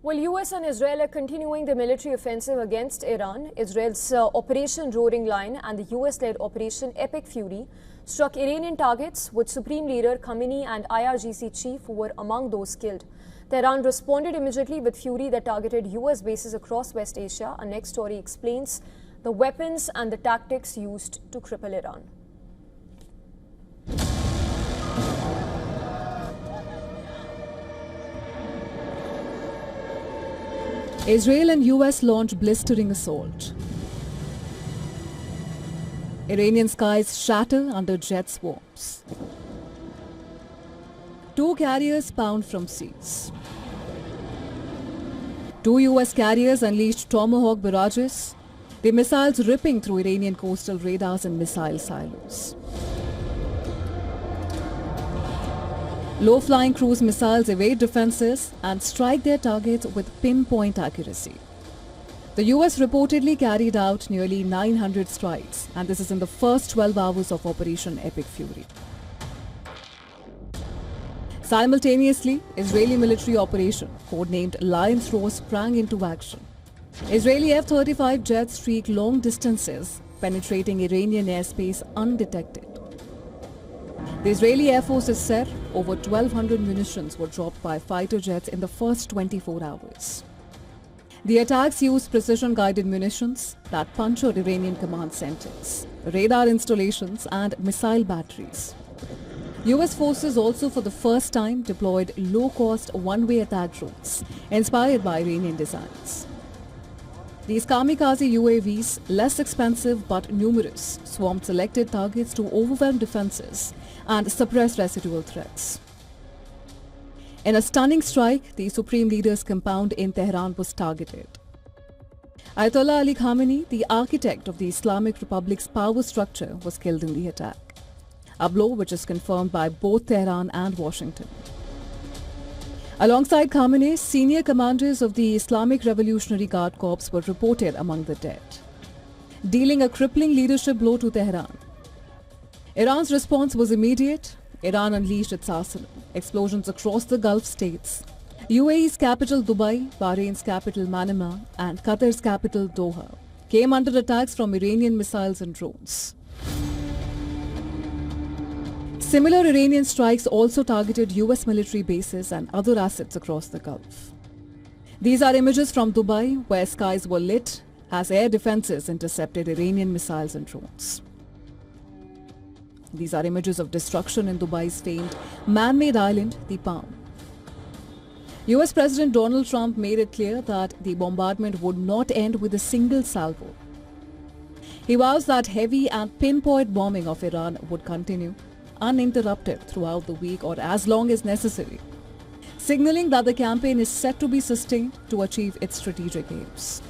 Well, US and Israel are continuing the military offensive against Iran. Israel's Operation Roaring Lion and the US-led Operation Epic Fury struck Iranian targets, with Supreme Leader Khamenei and IRGC chief who were among those killed. Tehran responded immediately with fury that targeted US bases across West Asia. Our next story explains the weapons and the tactics used to cripple Iran. Israel and US launch blistering assault. Iranian skies shatter under jet swarms. Two carriers pound from seas. Two US carriers unleashed Tomahawk barrages, the missiles ripping through Iranian coastal radars and missile silos. Low-flying cruise missiles evade defenses and strike their targets with pinpoint accuracy. The US reportedly carried out nearly 900 strikes, and this is in the first 12 hours of Operation Epic Fury. Simultaneously, Israeli military operation, codenamed Lion's Roar, sprang into action. Israeli F-35 jets streak long distances, penetrating Iranian airspace undetected. The Israeli Air Force has said over 1,200 munitions were dropped by fighter jets in the first 24 hours. The attacks used precision-guided munitions that punctured Iranian command centers, radar installations and missile batteries. US forces also for the first time deployed low-cost one-way attack drones inspired by Iranian designs. These kamikaze UAVs, less expensive but numerous, swarmed selected targets to overwhelm defenses and suppress residual threats. In a stunning strike, the Supreme Leader's compound in Tehran was targeted. Ayatollah Ali Khamenei, the architect of the Islamic Republic's power structure, was killed in the attack, a blow which is confirmed by both Tehran and Washington. Alongside Khamenei, senior commanders of the Islamic Revolutionary Guard Corps were reported among the dead, dealing a crippling leadership blow to Tehran. Iran's response was immediate. Iran unleashed its arsenal. Explosions across the Gulf states, UAE's capital Dubai, Bahrain's capital Manama, and Qatar's capital Doha came under attacks from Iranian missiles and drones. Similar Iranian strikes also targeted US military bases and other assets across the Gulf. These are images from Dubai, where skies were lit as air defenses intercepted Iranian missiles and drones. These are images of destruction in Dubai's famed man-made island, the Palm. US President Donald Trump made it clear that the bombardment would not end with a single salvo. He vows that heavy and pinpoint bombing of Iran would continue uninterrupted throughout the week or as long as necessary, signaling that the campaign is set to be sustained to achieve its strategic aims.